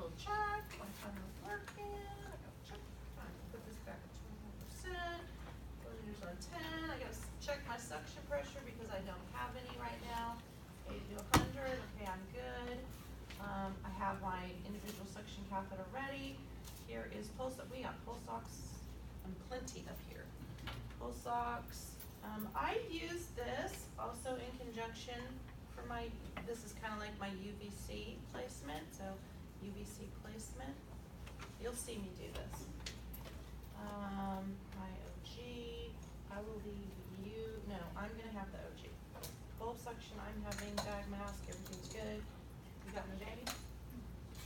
Double check, my timer is working. I gotta check, time to put this back at 21%. Closures on 10. I gotta check my suction pressure because I don't have any right now. 80 to 100, okay, I'm good. I have my individual suction catheter ready. Here is pulse, we got pulse ox and plenty up here. Pulse ox. I use this also in conjunction for my, this is kind of like my UVC placement, so UVC placement. You'll see me do this. My OG, I will leave you, no, I'm gonna have the OG. Full suction, I'm having bag mask, everything's good. You got my baby?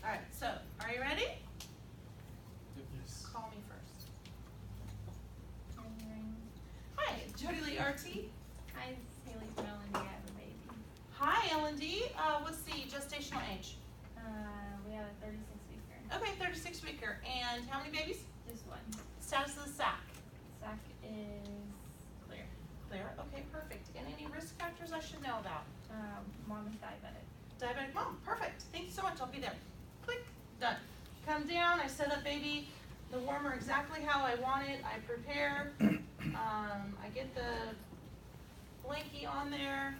All right, so, are you ready? Yes. Call me first. Hi, Jody Lee RT. Hi, Haley from L&D. I have a baby. Hi, L&D. What's the gestational age? We have a 36-weeker. Okay, 36-weeker. And how many babies? Just one. Status of the sac? Sac is clear. Clear. Okay, perfect. And any risk factors I should know about? Mom is diabetic. Diabetic mom. Perfect. Thank you so much. I'll be there. Click. Done. Come down. I set up baby the warmer exactly how I want it. I prepare. I get the blankie on there.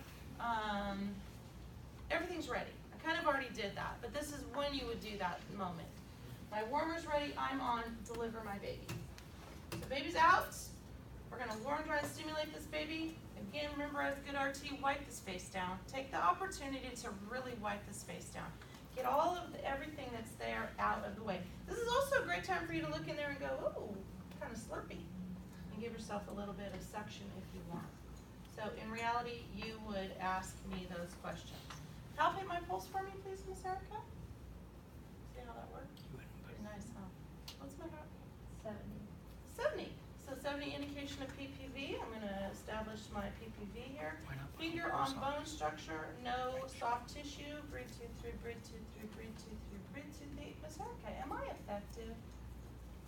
Everything's ready. I kind of already did that, but this is when you would do that moment. My warmer's ready. I'm on deliver my baby. So baby's out. We're gonna warm, dry, and stimulate this baby. Again, remember as a good RT, wipe this face down. Take the opportunity to really wipe this face down. Get all of everything that's there out of the way. This is also a great time for you to look in there and go, ooh, kind of slurpy. And give yourself a little bit of suction if you want. So in reality, you would ask me those questions. Palpate my pulse for me, please, Miss Erica. See how that works? Pretty nice, huh? What's my heart rate? 70. 70. So 70 indication of PPV. I'm going to establish my PPV here. Finger on bone structure, no soft tissue. Breathe 2, 3, breathe 2, 3, breathe 2, 3, breathe 2, 3. Miss Erica, am I effective?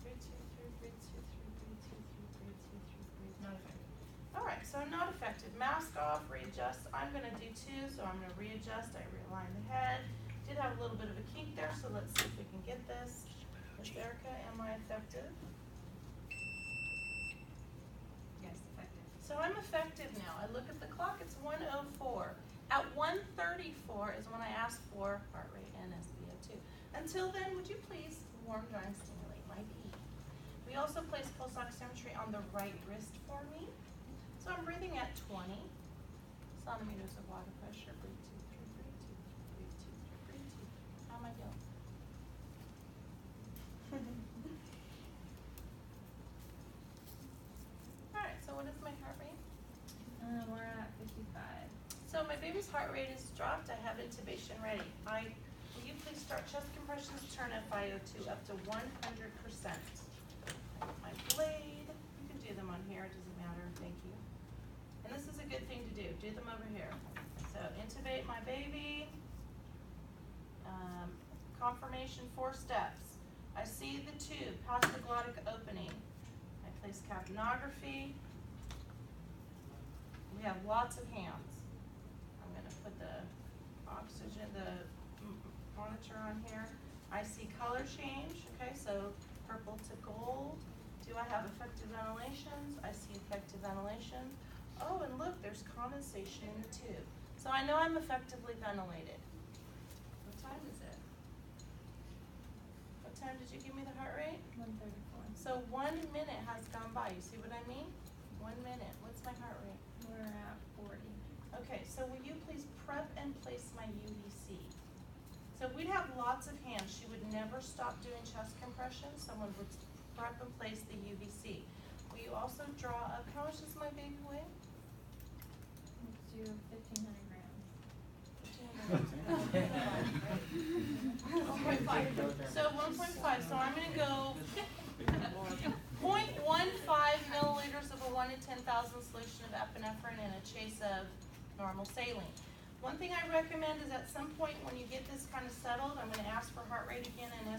Breathe 2, 3, breathe 2, 3, breathe 2, 3, breathe 2, 3, breathe 2. Not effective. All right, so I'm not effective. Mask off, readjust. I'm going to do 2, so I'm going to readjust. I realign the head. Did have a little bit of a kink there, so let's see if we can get this. Miss Erica, am I effective? Yes, effective. So I'm effective now. I look at the clock, it's 1:04. At 1:34 is when I ask for heart rate and SpO2. Until then, would you please warm, dry, and stimulate my baby? We also place pulse oximetry on the right wrist for me. So I'm breathing at 20 centimeters of water pressure. Breathe 2, 3, breathe 2, 3, breathe 2, 3, breathe 2. How am I feeling? All right, so what is my heart rate? We're at 55. So my baby's heart rate is dropped. I have intubation ready. Will you please start chest compressions, turn FiO2 up to 100%. My blade, you can do them on here, it doesn't matter, thank you. And this is a good thing to do them over here. So intubate my baby. Confirmation 4 steps. I see the tube, past the glottic opening. I place capnography. We have lots of hands. I'm going to put the oxygen, the monitor on here. I see color change, okay, so purple to gold. Do I have effective ventilations? I see effective ventilation. Oh, and look, there's condensation in the tube. So I know I'm effectively ventilated. What time is it? What time did you give me the heart rate? 134. So 1 minute has gone by. You see what I mean? 1 minute. What's my heart rate? We're at 40. Okay, so will you please prep and place my UVC? So we'd have lots of hands. She would never stop doing chest compressions. Someone would prep and place the UVC. Will you also draw up, how much does my baby weigh? Let's do 1,500 grams. 1.5. So 1.5. So I'm going to go 0.15 milliliters of a 1 in 10,000 solution of epinephrine and a chase of normal saline. One thing I recommend is at some point when you get this kind of settled, I'm going to ask for heart rate again and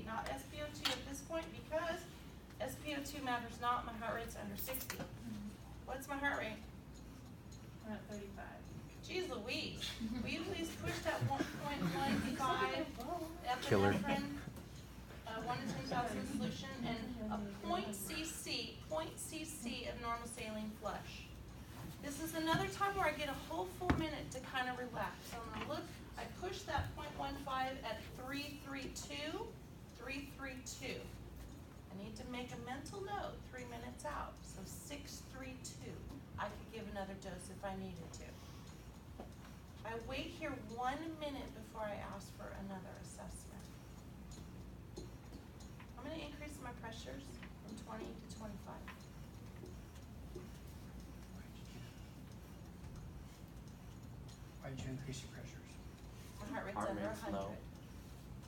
not SpO2 at this point because SpO2 matters not. My heart rate's under 60. What's my heart rate? We're at 35. Geez Louise. Will you please push that 1.15 Killer. epinephrine gonna relax. So I'm gonna look, I push that 0.15 at 332, 332. I need to make a mental note 3 minutes out, so 632. I could give another dose if I needed to. I wait here 1 minute before I ask for another assessment. I'm gonna increase my pressures from 20 to 25. Why did you increase your pressures? My heart rate's Heart under rate's 100. low.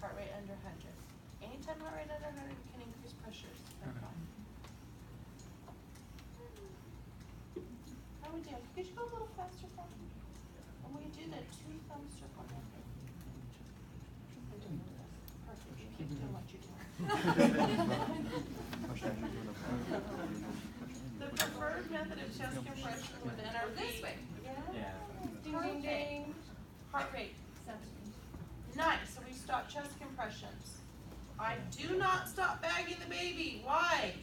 Heart rate under 100. Anytime heart rate under 100, you can increase pressures. That's Okay. fine. How we doing? Could you go a little faster for me? And will you do the 2 thumb circle now? Perfect. You keep doing what you're doing. The preferred method of chest compression with NRV. This way. Yeah. Ding, ding, ding. Heart rate. 70. Nice. So we stop chest compressions. I do not stop bagging the baby. Why?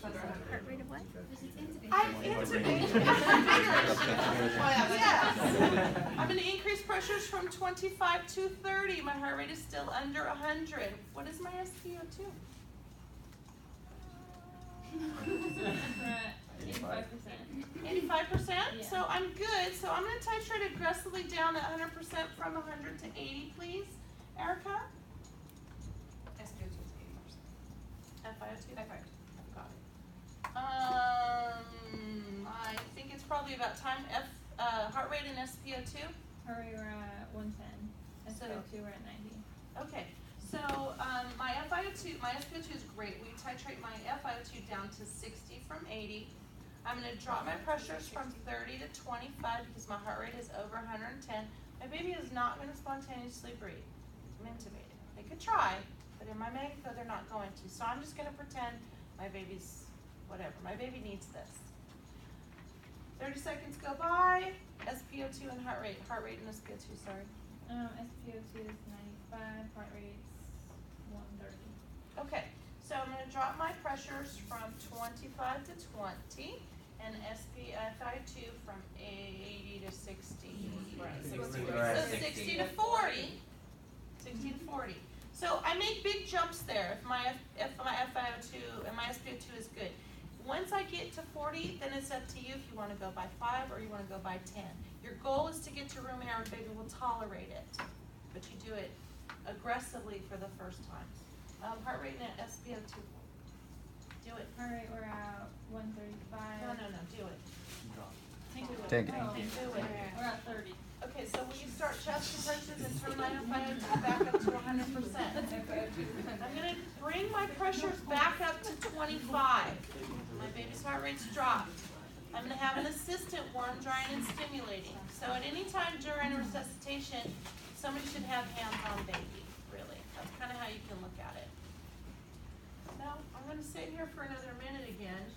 Heart rate of what? I'm intubated. Yes. I'm going to increase pressures from 25 to 30. My heart rate is still under 100. What is my SpO2? We're at 85%. 85%? Yeah. So I'm good. So I'm going to titrate aggressively down at 100% from 100 to 80, please. Erica? SpO2 is 80%. FiO2? FiO2. Got it. I think it's probably about time. Heart rate and SpO2. Heart rate, we're at 110. So- SpO2, we're at 90. Okay, so my SpO2 is great. We titrate my FiO2 down to 60 from 80. I'm going to drop my pressures from 30 to 25 because my heart rate is over 110. My baby is not going to spontaneously breathe. I'm intubated. They could try, but in my MegaCode they're not going to. So I'm just going to pretend my baby's whatever. My baby needs this. 30 seconds go by. SpO2 and heart rate. Heart rate and SpO2, sorry. SpO2 is 95, heart rate's 130. Okay, so I'm going to drop my pressures from 25 to 20 and SpFi2 from 80 to 60. Right. So 60 to 40. 60 to 40. So I make big jumps there if my FiO2 and my SpO2 is good. Once I get to 40, then it's up to you if you want to go by 5 or you want to go by 10. Your goal is to get to room air and baby will tolerate it, but you do it aggressively for the first time. Heart rate and SpO2. Do it. Heart rate, we're at 135. No, do it. Take it. Oh, Do it. we're at 30. Okay, so will you start chest compressions and turn my FiO2 back up to 100%? I'm gonna bring my pressures back up to 25. My baby's heart rate's dropped. I'm gonna have an assistant warm, drying, and stimulating. So at any time during resuscitation, somebody should have hands on baby, really. That's kind of how you can look at it. Now, I'm gonna sit here for another minute again.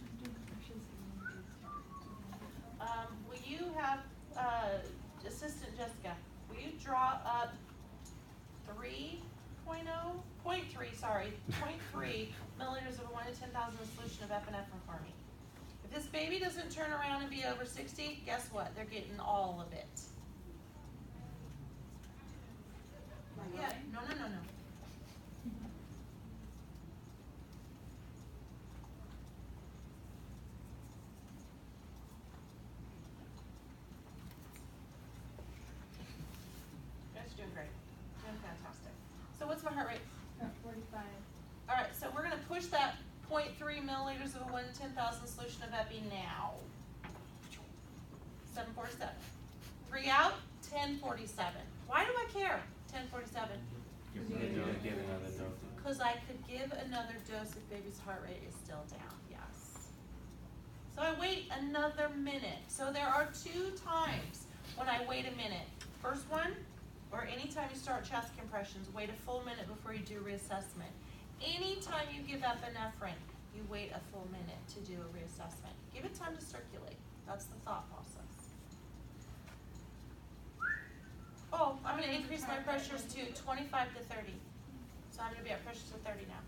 Will you have, Assistant Jessica, will you draw up 0.3 milliliters of a 1 to 10,000 solution of epinephrine for me? If this baby doesn't turn around and be over 60, guess what? They're getting all of it. Yeah, no. Guys are doing great. Doing fantastic. So what's my heart rate? We're at 45. All right, so we're gonna push that 0.3 milliliters of a 1 to 10,000 solution of epi now. 747. 3 out, 1047. Why do I care? 1047. Give another dose. Because I could give another dose if baby's heart rate is still down, yes. So I wait another minute. So there are 2 times when I wait a minute. First one, or anytime you start chest compressions, wait a full minute before you do reassessment. Anytime you give epinephrine, you wait a full minute to do a reassessment. Give it time to circulate. That's the thought process. Oh, I'm going to increase my pressures to 25 to 30. So I'm going to be at pressures of 30 now.